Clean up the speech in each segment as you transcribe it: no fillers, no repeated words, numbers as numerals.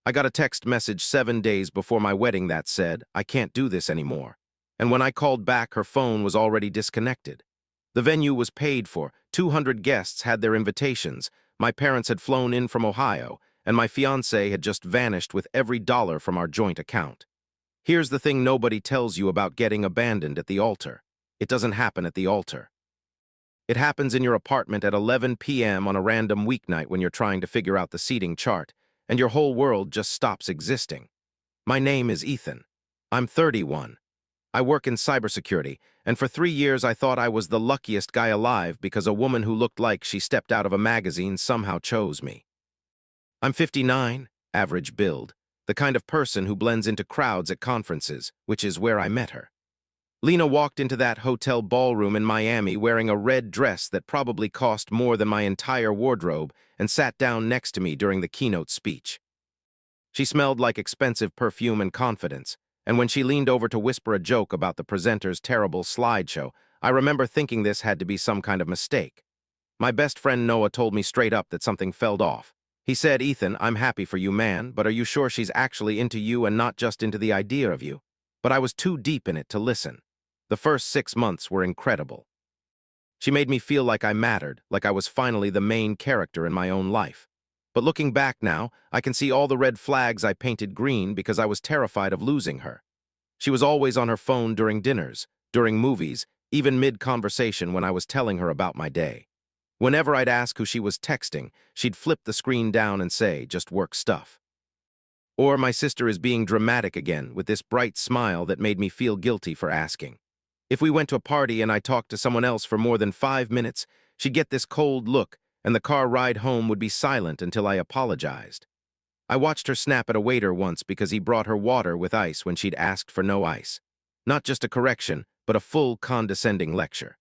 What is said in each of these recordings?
I got a text message 7 days before my wedding that said, "I can't do this anymore." And when I called back, her phone was already disconnected. The venue was paid for, 200 guests had their invitations, my parents had flown in from Ohio, and my fiancé had just vanished with every dollar from our joint account. Here's the thing nobody tells you about getting abandoned at the altar. It doesn't happen at the altar. It happens in your apartment at 11 p.m. on a random weeknight when you're trying to figure out the seating chart, and your whole world just stops existing. My name is Ethan. I'm 31. I work in cybersecurity, and for 3 years I thought I was the luckiest guy alive because a woman who looked like she stepped out of a magazine somehow chose me. I'm 59, average build, the kind of person who blends into crowds at conferences, which is where I met her. Lena walked into that hotel ballroom in Miami wearing a red dress that probably cost more than my entire wardrobe and sat down next to me during the keynote speech. She smelled like expensive perfume and confidence, and when she leaned over to whisper a joke about the presenter's terrible slideshow, I remember thinking this had to be some kind of mistake. My best friend Noah told me straight up that something fell off. He said, "Ethan, I'm happy for you, man, but are you sure she's actually into you and not just into the idea of you?" But I was too deep in it to listen. The first 6 months were incredible. She made me feel like I mattered, like I was finally the main character in my own life. But looking back now, I can see all the red flags I painted green because I was terrified of losing her. She was always on her phone during dinners, during movies, even mid-conversation when I was telling her about my day. Whenever I'd ask who she was texting, she'd flip the screen down and say, "Just work stuff." Or my sister is being dramatic again with this bright smile that made me feel guilty for asking. If we went to a party and I talked to someone else for more than 5 minutes, she'd get this cold look, and the car ride home would be silent until I apologized. I watched her snap at a waiter once because he brought her water with ice when she'd asked for no ice. Not just a correction, but a full condescending lecture.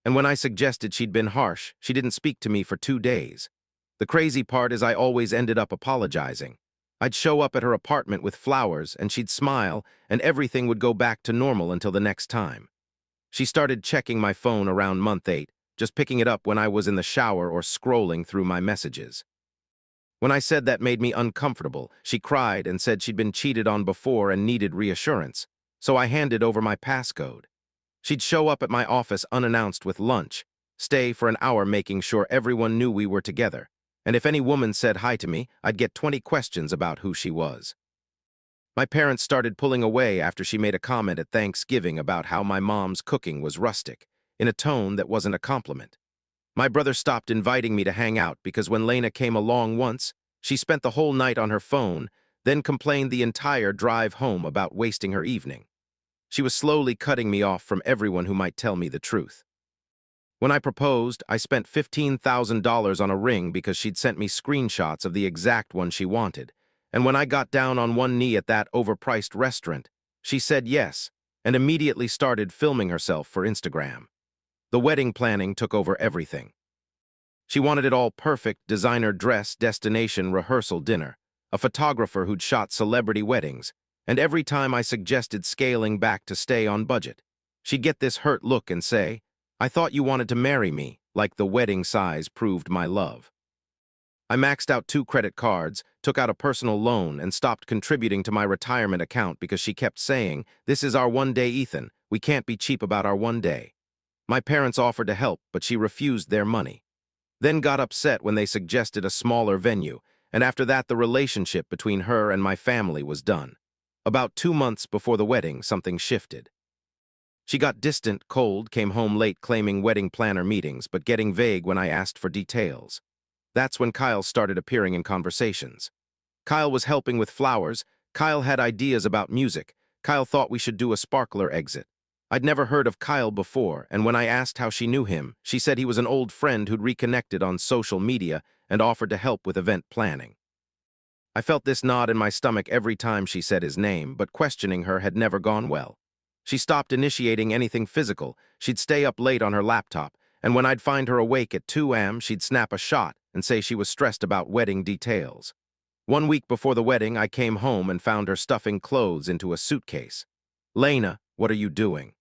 And when I suggested she'd been harsh, she didn't speak to me for 2 days. The crazy part is I always ended up apologizing. I'd show up at her apartment with flowers, and she'd smile, and everything would go back to normal until the next time. She started checking my phone around month 8, just picking it up when I was in the shower or scrolling through my messages. When I said that made me uncomfortable, she cried and said she'd been cheated on before and needed reassurance, so I handed over my passcode. She'd show up at my office unannounced with lunch, stay for an hour making sure everyone knew we were together, and if any woman said hi to me, I'd get 20 questions about who she was. My parents started pulling away after she made a comment at Thanksgiving about how my mom's cooking was rustic, in a tone that wasn't a compliment. My brother stopped inviting me to hang out because when Lena came along once, she spent the whole night on her phone, then complained the entire drive home about wasting her evening. She was slowly cutting me off from everyone who might tell me the truth. When I proposed, I spent $15,000 on a ring because she'd sent me screenshots of the exact one she wanted, and when I got down on one knee at that overpriced restaurant, she said yes, and immediately started filming herself for Instagram. The wedding planning took over everything. She wanted it all perfect: designer dress, destination, rehearsal, dinner, a photographer who'd shot celebrity weddings, and every time I suggested scaling back to stay on budget, she'd get this hurt look and say, "I thought you wanted to marry me," like the wedding size proved my love. I maxed out 2 credit cards, took out a personal loan, and stopped contributing to my retirement account because she kept saying, "This is our one day, Ethan. We can't be cheap about our one day." My parents offered to help, but she refused their money. Then got upset when they suggested a smaller venue, and after that the relationship between her and my family was done. About 2 months before the wedding, something shifted. She got distant, cold, came home late claiming wedding planner meetings, but getting vague when I asked for details. That's when Kyle started appearing in conversations. Kyle was helping with flowers. Kyle had ideas about music. Kyle thought we should do a sparkler exit. I'd never heard of Kyle before, and when I asked how she knew him, she said he was an old friend who'd reconnected on social media and offered to help with event planning. I felt this knot in my stomach every time she said his name, but questioning her had never gone well. She stopped initiating anything physical. She'd stay up late on her laptop, and when I'd find her awake at 2 a.m., she'd snap a shot and say she was stressed about wedding details. 1 week before the wedding, I came home and found her stuffing clothes into a suitcase. "Lena, what are you doing?"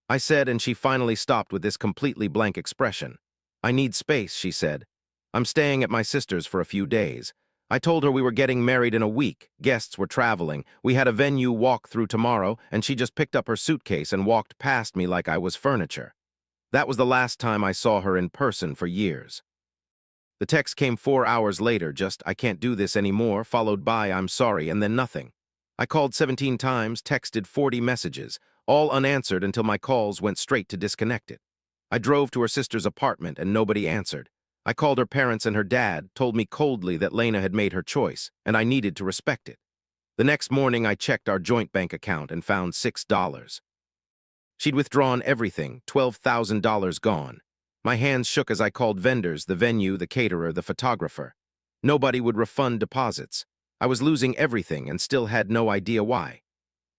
I said, and she finally stopped with this completely blank expression. "I need space," she said. "I'm staying at my sister's for a few days. I told her we were getting married in a week, guests were traveling, we had a venue walk through tomorrow, and she just picked up her suitcase and walked past me like I was furniture. That was the last time I saw her in person for years. The text came 4 hours later, just, "I can't do this anymore," followed by, "I'm sorry," and then nothing. I called 17 times, texted 40 messages, all unanswered until my calls went straight to disconnected. I drove to her sister's apartment and nobody answered. I called her parents and her dad, told me coldly that Lena had made her choice, and I needed to respect it. The next morning I checked our joint bank account and found $6. She'd withdrawn everything, $12,000 gone. My hands shook as I called vendors, the venue, the caterer, the photographer. Nobody would refund deposits. I was losing everything and still had no idea why.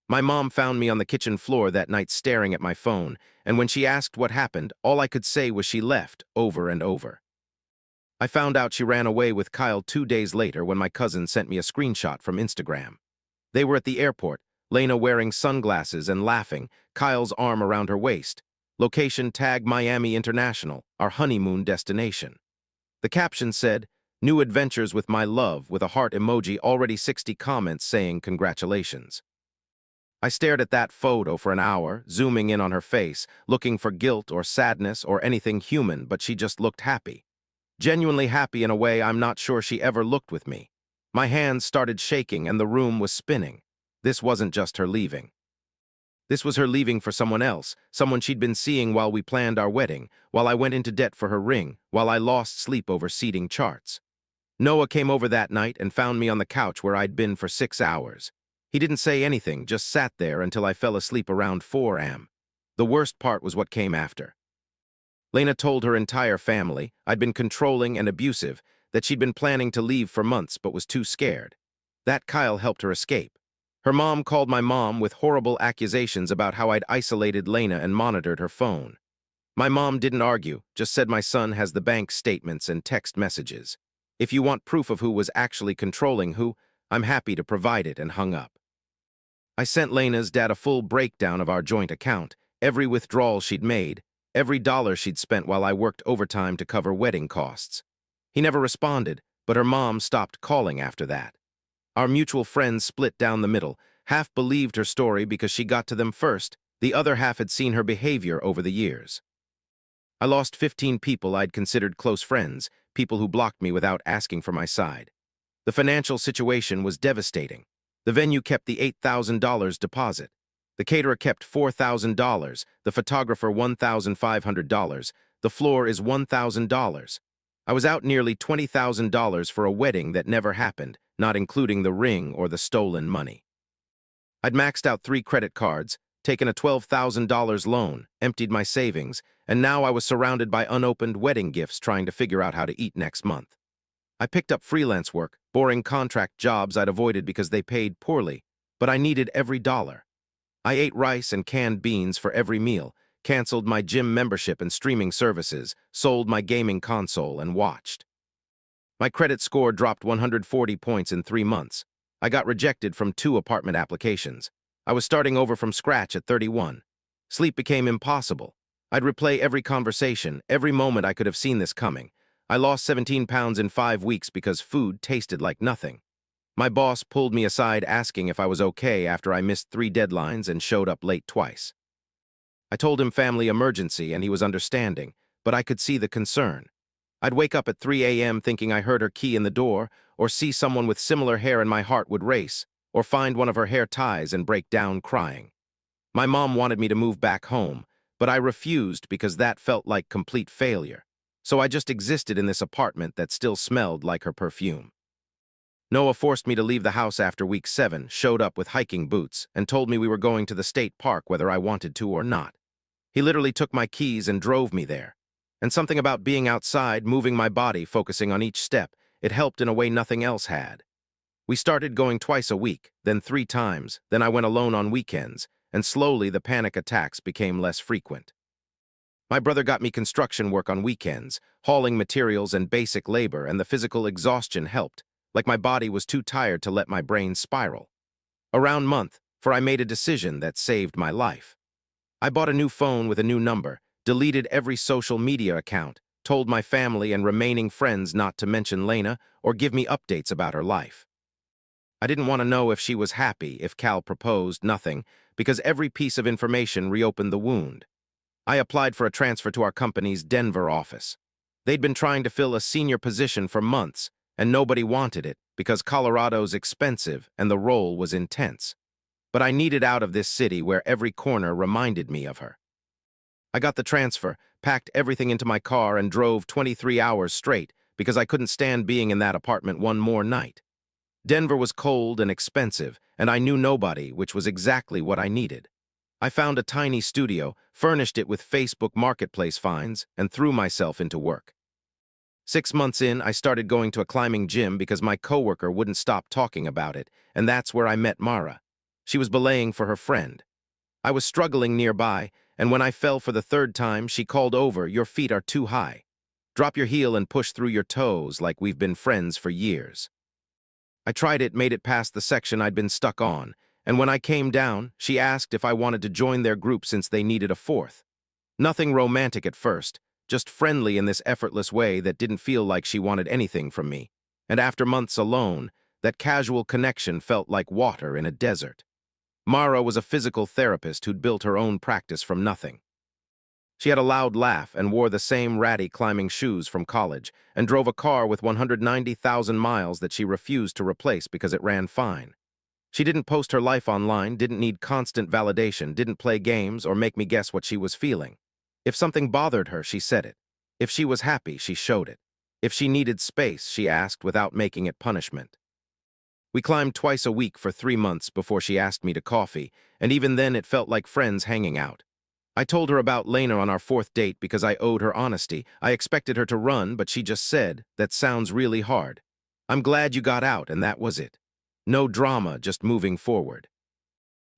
My mom found me on the kitchen floor that night staring at my phone, and when she asked what happened, all I could say was she left, over and over. I found out she ran away with Kyle 2 days later when my cousin sent me a screenshot from Instagram. They were at the airport, Lena wearing sunglasses and laughing, Kyle's arm around her waist. Location tag Miami International, our honeymoon destination. The caption said, "New adventures with my love," with a heart emoji, already 60 comments saying congratulations. I stared at that photo for an hour, zooming in on her face, looking for guilt or sadness or anything human, but she just looked happy. Genuinely happy in a way I'm not sure she ever looked with me. My hands started shaking and the room was spinning. This wasn't just her leaving. This was her leaving for someone else, someone she'd been seeing while we planned our wedding, while I went into debt for her ring, while I lost sleep over seating charts. Noah came over that night and found me on the couch where I'd been for 6 hours. He didn't say anything, just sat there until I fell asleep around 4 a.m. The worst part was what came after. Lena told her entire family I'd been controlling and abusive, that she'd been planning to leave for months but was too scared. That Kyle helped her escape. Her mom called my mom with horrible accusations about how I'd isolated Lena and monitored her phone. My mom didn't argue, just said my son has the bank statements and text messages. If you want proof of who was actually controlling who, I'm happy to provide it, and hung up. I sent Lena's dad a full breakdown of our joint account, every withdrawal she'd made, every dollar she'd spent while I worked overtime to cover wedding costs. He never responded, but her mom stopped calling after that. Our mutual friends split down the middle. Half believed her story because she got to them first, the other half had seen her behavior over the years. I lost 15 people I'd considered close friends, people who blocked me without asking for my side. The financial situation was devastating. The venue kept the $8,000 deposit. The caterer kept $4,000, the photographer $1,500, the floor is $1,000. I was out nearly $20,000 for a wedding that never happened, not including the ring or the stolen money. I'd maxed out 3 credit cards, taken a $12,000 loan, emptied my savings, and now I was surrounded by unopened wedding gifts trying to figure out how to eat next month. I picked up freelance work, boring contract jobs I'd avoided because they paid poorly, but I needed every dollar. I ate rice and canned beans for every meal, canceled my gym membership and streaming services, sold my gaming console, and watched. My credit score dropped 140 points in 3 months. I got rejected from 2 apartment applications. I was starting over from scratch at 31. Sleep became impossible. I'd replay every conversation, every moment I could have seen this coming. I lost 17 pounds in 5 weeks because food tasted like nothing. My boss pulled me aside asking if I was okay after I missed 3 deadlines and showed up late twice. I told him family emergency and he was understanding, but I could see the concern. I'd wake up at 3 a.m. thinking I heard her key in the door, or see someone with similar hair and my heart would race, or find one of her hair ties and break down crying. My mom wanted me to move back home, but I refused because that felt like complete failure. So I just existed in this apartment that still smelled like her perfume. Noah forced me to leave the house after week 7, showed up with hiking boots, and told me we were going to the state park whether I wanted to or not. He literally took my keys and drove me there. And something about being outside, moving my body, focusing on each step, it helped in a way nothing else had. We started going twice a week, then 3 times, then I went alone on weekends, and slowly the panic attacks became less frequent. My brother got me construction work on weekends, hauling materials and basic labor, and the physical exhaustion helped, like my body was too tired to let my brain spiral. Around month, for I made a decision that saved my life. I bought a new phone with a new number, deleted every social media account, told my family and remaining friends not to mention Lena or give me updates about her life. I didn't want to know if she was happy, if Cal proposed, nothing, because every piece of information reopened the wound. I applied for a transfer to our company's Denver office. They'd been trying to fill a senior position for months, and nobody wanted it because Colorado's expensive and the role was intense. But I needed out of this city where every corner reminded me of her. I got the transfer, packed everything into my car, and drove 23 hours straight because I couldn't stand being in that apartment one more night. Denver was cold and expensive, and I knew nobody, which was exactly what I needed. I found a tiny studio, furnished it with Facebook Marketplace finds, and threw myself into work. 6 months in, I started going to a climbing gym because my coworker wouldn't stop talking about it, and that's where I met Mara. She was belaying for her friend. I was struggling nearby, and when I fell for the third time, she called over, "Your feet are too high. Drop your heel and push through your toes like we've been friends for years." I tried it, made it past the section I'd been stuck on, and when I came down, she asked if I wanted to join their group since they needed a fourth. Nothing romantic at first, just friendly in this effortless way that didn't feel like she wanted anything from me. And after months alone, that casual connection felt like water in a desert. Mara was a physical therapist who'd built her own practice from nothing. She had a loud laugh and wore the same ratty climbing shoes from college and drove a car with 190,000 miles that she refused to replace because it ran fine. She didn't post her life online, didn't need constant validation, didn't play games or make me guess what she was feeling. If something bothered her, she said it. If she was happy, she showed it. If she needed space, she asked without making it punishment. We climbed twice a week for 3 months before she asked me to coffee, and even then it felt like friends hanging out. I told her about Lena on our fourth date because I owed her honesty. I expected her to run, but she just said, "That sounds really hard. I'm glad you got out," and that was it. No drama, just moving forward.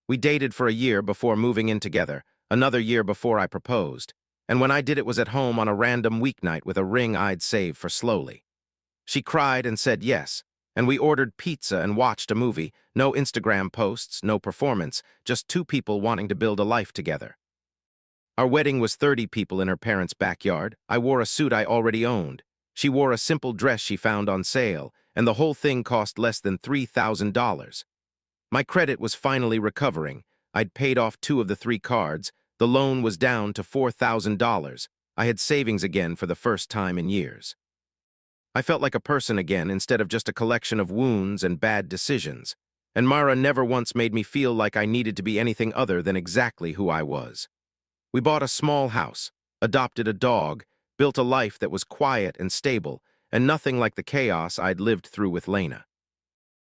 We dated for a year before moving in together, another year before I proposed, and when I did it was at home on a random weeknight with a ring I'd saved for slowly. She cried and said yes, and we ordered pizza and watched a movie, no Instagram posts, no performance, just two people wanting to build a life together. Our wedding was 30 people in her parents' backyard. I wore a suit I already owned. She wore a simple dress she found on sale, and the whole thing cost less than $3,000. My credit was finally recovering. I'd paid off 2 of the 3 cards. The loan was down to $4,000. I had savings again for the first time in years. I felt like a person again instead of just a collection of wounds and bad decisions. And Mara never once made me feel like I needed to be anything other than exactly who I was. We bought a small house, adopted a dog, built a life that was quiet and stable, and nothing like the chaos I'd lived through with Lena.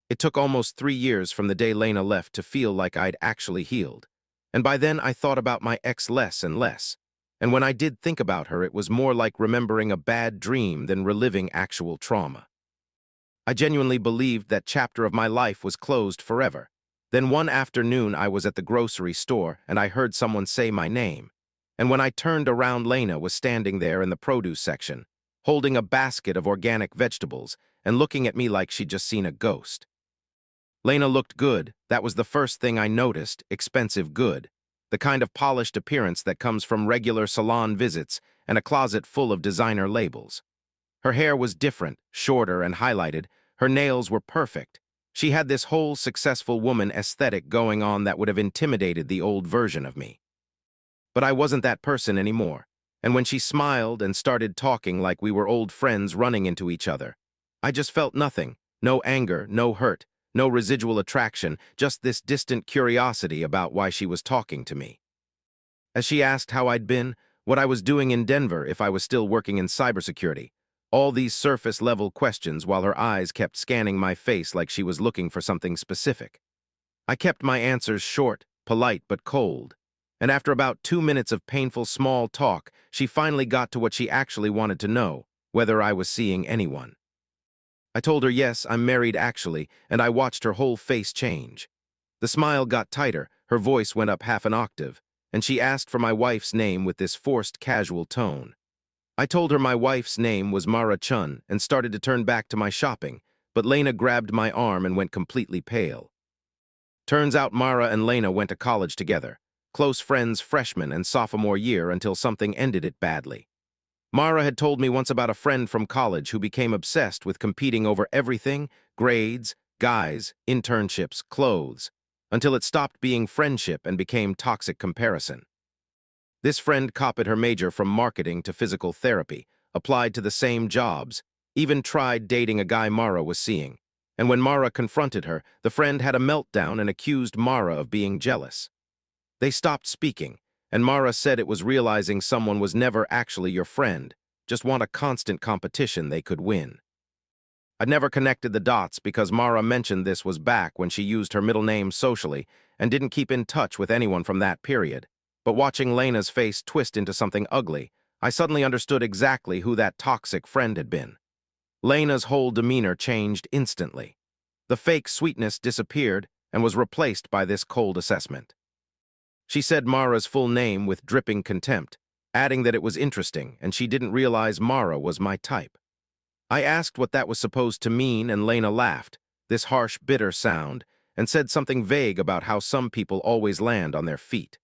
It took almost 3 years from the day Lena left to feel like I'd actually healed. And by then I thought about my ex less and less. And when I did think about her, it was more like remembering a bad dream than reliving actual trauma. I genuinely believed that chapter of my life was closed forever. Then one afternoon I was at the grocery store and I heard someone say my name. And when I turned around, Lena was standing there in the produce section, holding a basket of organic vegetables and looking at me like she'd just seen a ghost. Lena looked good. That was the first thing I noticed, expensive good. The kind of polished appearance that comes from regular salon visits and a closet full of designer labels. Her hair was different, shorter and highlighted. Her nails were perfect. She had this whole successful woman aesthetic going on that would have intimidated the old version of me. But I wasn't that person anymore, and when she smiled and started talking like we were old friends running into each other, I just felt nothing, no anger, no hurt, no residual attraction, just this distant curiosity about why she was talking to me. As she asked how I'd been, what I was doing in Denver, if I was still working in cybersecurity, all these surface-level questions while her eyes kept scanning my face like she was looking for something specific. I kept my answers short, polite, but cold. And after about 2 minutes of painful small talk, she finally got to what she actually wanted to know, whether I was seeing anyone. I told her yes, I'm married actually, and I watched her whole face change. The smile got tighter, her voice went up half an octave, and she asked for my wife's name with this forced casual tone. I told her my wife's name was Mara Chun and started to turn back to my shopping, but Lena grabbed my arm and went completely pale. Turns out Mara and Lena went to college together, close friends freshman and sophomore year until something ended it badly. Mara had told me once about a friend from college who became obsessed with competing over everything: grades, guys, internships, clothes, until it stopped being friendship and became toxic comparison. This friend copied her major from marketing to physical therapy, applied to the same jobs, even tried dating a guy Mara was seeing. And when Mara confronted her, the friend had a meltdown and accused Mara of being jealous. They stopped speaking, and Mara said it was realizing someone was never actually your friend, just want a constant competition they could win. I'd never connected the dots because Mara mentioned this was back when she used her middle name socially and didn't keep in touch with anyone from that period. But watching Lena's face twist into something ugly, I suddenly understood exactly who that toxic friend had been. Lena's whole demeanor changed instantly. The fake sweetness disappeared and was replaced by this cold assessment. She said Mara's full name with dripping contempt, adding that it was interesting and she didn't realize Mara was my type. I asked what that was supposed to mean, and Lena laughed, this harsh, bitter sound, and said something vague about how some people always land on their feet.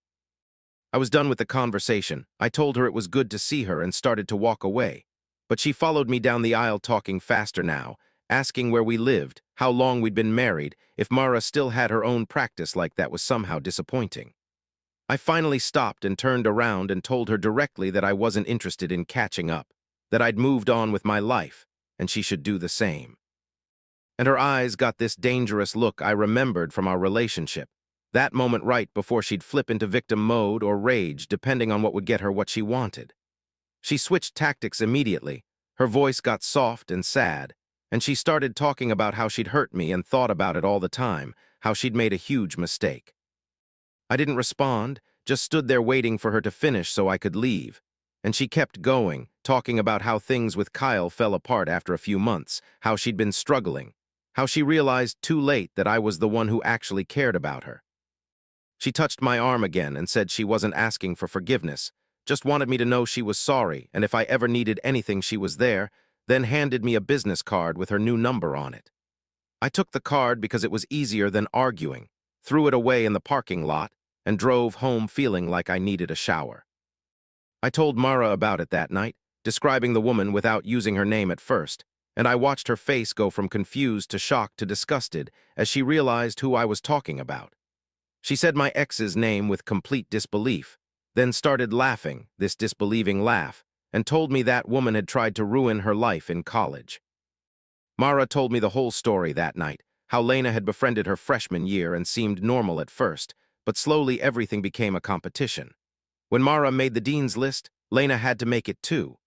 I was done with the conversation. I told her it was good to see her and started to walk away. But she followed me down the aisle talking faster now, asking where we lived, how long we'd been married, if Mara still had her own practice like that was somehow disappointing. I finally stopped and turned around and told her directly that I wasn't interested in catching up, that I'd moved on with my life, and she should do the same. And her eyes got this dangerous look I remembered from our relationship, that moment right before she'd flip into victim mode or rage depending on what would get her what she wanted. She switched tactics immediately. Her voice got soft and sad, and she started talking about how she'd hurt me and thought about it all the time, how she'd made a huge mistake. I didn't respond, just stood there waiting for her to finish so I could leave. And she kept going, talking about how things with Kyle fell apart after a few months, how she'd been struggling, how she realized too late that I was the one who actually cared about her. She touched my arm again and said she wasn't asking for forgiveness, just wanted me to know she was sorry, and if I ever needed anything she was there, then handed me a business card with her new number on it. I took the card because it was easier than arguing, threw it away in the parking lot, and drove home feeling like I needed a shower. I told Mara about it that night, describing the woman without using her name at first, and I watched her face go from confused to shocked to disgusted as she realized who I was talking about. She said my ex's name with complete disbelief, then started laughing, this disbelieving laugh, and told me that woman had tried to ruin her life in college. Mara told me the whole story that night, how Lena had befriended her freshman year and seemed normal at first, but slowly everything became a competition. When Mara made the dean's list, Lena had to make it too.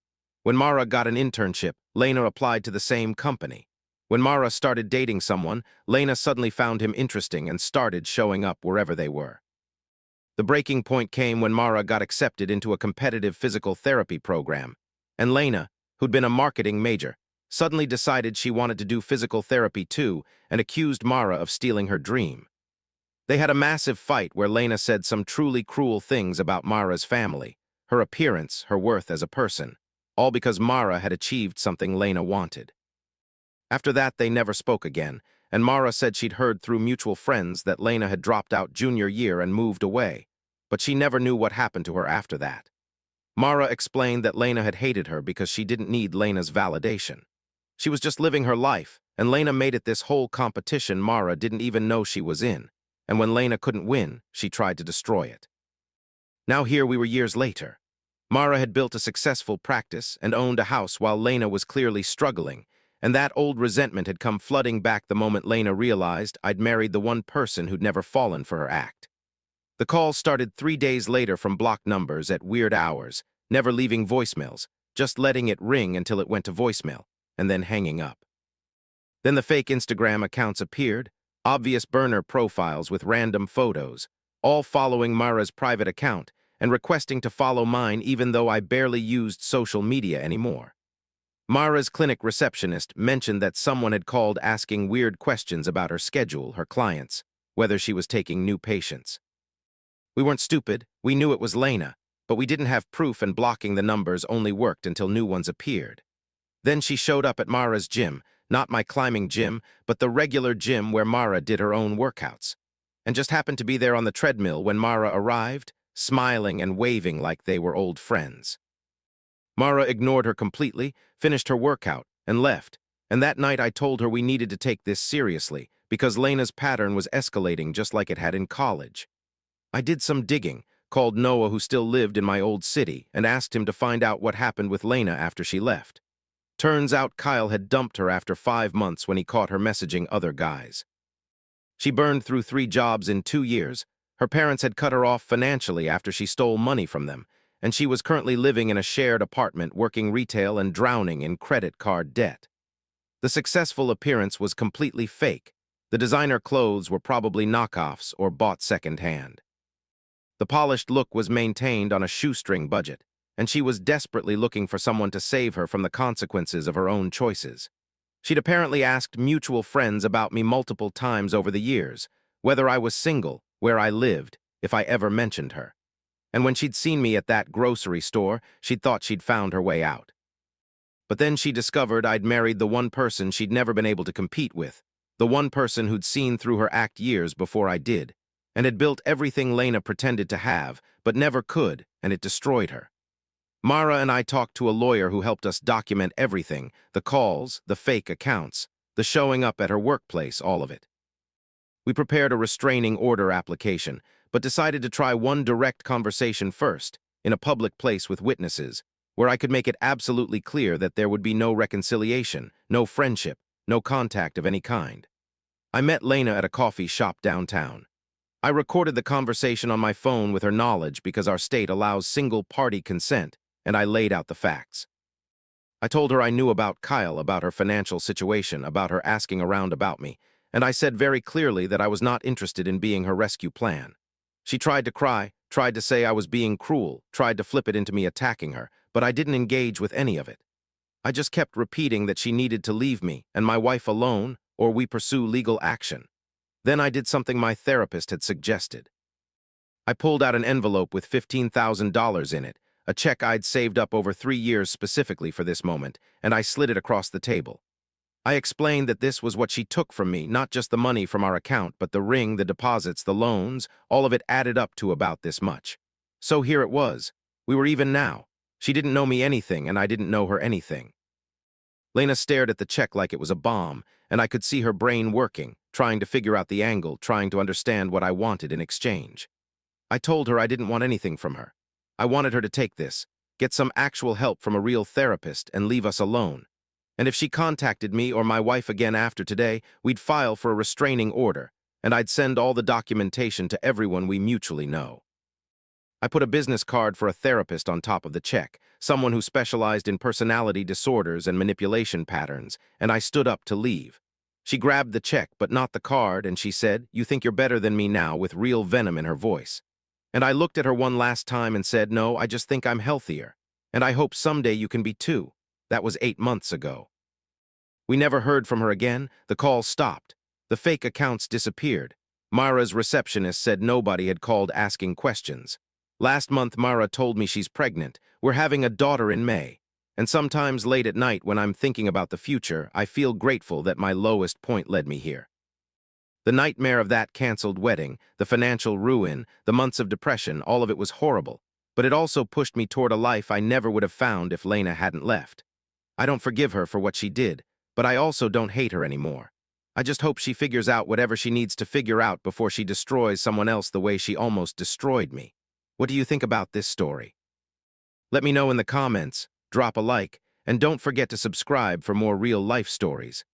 When Mara got an internship, Lena applied to the same company. When Mara started dating someone, Lena suddenly found him interesting and started showing up wherever they were. The breaking point came when Mara got accepted into a competitive physical therapy program, and Lena, who'd been a marketing major, suddenly decided she wanted to do physical therapy too and accused Mara of stealing her dream. They had a massive fight where Lena said some truly cruel things about Mara's family, her appearance, her worth as a person, all because Mara had achieved something Lena wanted. After that, they never spoke again, and Mara said she'd heard through mutual friends that Lena had dropped out junior year and moved away, but she never knew what happened to her after that. Mara explained that Lena had hated her because she didn't need Lena's validation. She was just living her life, and Lena made it this whole competition Mara didn't even know she was in, and when Lena couldn't win, she tried to destroy it. Now here we were years later. Mara had built a successful practice and owned a house while Lena was clearly struggling, and that old resentment had come flooding back the moment Lena realized I'd married the one person who'd never fallen for her act. The call started 3 days later from blocked numbers at weird hours, never leaving voicemails, just letting it ring until it went to voicemail, and then hanging up. Then the fake Instagram accounts appeared, obvious burner profiles with random photos, all following Mara's private account and requesting to follow mine even though I barely used social media anymore. Mara's clinic receptionist mentioned that someone had called asking weird questions about her schedule, her clients, whether she was taking new patients. We weren't stupid, we knew it was Lena, but we didn't have proof and blocking the numbers only worked until new ones appeared. Then she showed up at Mara's gym, not my climbing gym, but the regular gym where Mara did her own workouts, and just happened to be there on the treadmill when Mara arrived, smiling and waving like they were old friends. Mara ignored her completely, finished her workout, and left. And that night I told her we needed to take this seriously, because Lena's pattern was escalating just like it had in college. I did some digging, called Noah, who still lived in my old city, and asked him to find out what happened with Lena after she left. Turns out Kyle had dumped her after 5 months when he caught her messaging other guys. She burned through 3 jobs in 2 years. Her parents had cut her off financially after she stole money from them, and she was currently living in a shared apartment, working retail and drowning in credit card debt. The successful appearance was completely fake. The designer clothes were probably knockoffs or bought secondhand. The polished look was maintained on a shoestring budget, and she was desperately looking for someone to save her from the consequences of her own choices. She'd apparently asked mutual friends about me multiple times over the years, whether I was single, where I lived, if I ever mentioned her. And when she'd seen me at that grocery store, she'd thought she'd found her way out. But then she discovered I'd married the one person she'd never been able to compete with, the one person who'd seen through her act years before I did, and had built everything Lena pretended to have, but never could, and it destroyed her. Mara and I talked to a lawyer who helped us document everything, the calls, the fake accounts, the showing up at her workplace, all of it. We prepared a restraining order application, but decided to try one direct conversation first, in a public place with witnesses, where I could make it absolutely clear that there would be no reconciliation, no friendship, no contact of any kind. I met Lena at a coffee shop downtown. I recorded the conversation on my phone with her knowledge because our state allows single-party consent, and I laid out the facts. I told her I knew about Kyle, about her financial situation, about her asking around about me, and I said very clearly that I was not interested in being her rescue plan. She tried to cry, tried to say I was being cruel, tried to flip it into me attacking her, but I didn't engage with any of it. I just kept repeating that she needed to leave me and my wife alone, or we pursue legal action. Then I did something my therapist had suggested. I pulled out an envelope with $15,000 in it, a check I'd saved up over 3 years specifically for this moment, and I slid it across the table. I explained that this was what she took from me, not just the money from our account, but the ring, the deposits, the loans, all of it added up to about this much. So here it was. We were even now. She didn't know me anything, and I didn't know her anything. Lena stared at the check like it was a bomb, and I could see her brain working, trying to figure out the angle, trying to understand what I wanted in exchange. I told her I didn't want anything from her. I wanted her to take this, get some actual help from a real therapist, and leave us alone. And if she contacted me or my wife again after today, we'd file for a restraining order, and I'd send all the documentation to everyone we mutually know. I put a business card for a therapist on top of the check, someone who specialized in personality disorders and manipulation patterns, and I stood up to leave. She grabbed the check, but not the card, and she said, "You think you're better than me now," with real venom in her voice. And I looked at her one last time and said, "No, I just think I'm healthier. And I hope someday you can be too." That was 8 months ago. We never heard from her again. The calls stopped. The fake accounts disappeared. Mara's receptionist said nobody had called asking questions. Last month, Mara told me she's pregnant. We're having a daughter in May. And sometimes late at night when I'm thinking about the future, I feel grateful that my lowest point led me here. The nightmare of that canceled wedding, the financial ruin, the months of depression, all of it was horrible. But it also pushed me toward a life I never would have found if Lena hadn't left. I don't forgive her for what she did, but I also don't hate her anymore. I just hope she figures out whatever she needs to figure out before she destroys someone else the way she almost destroyed me. What do you think about this story? Let me know in the comments, drop a like, and don't forget to subscribe for more real-life stories.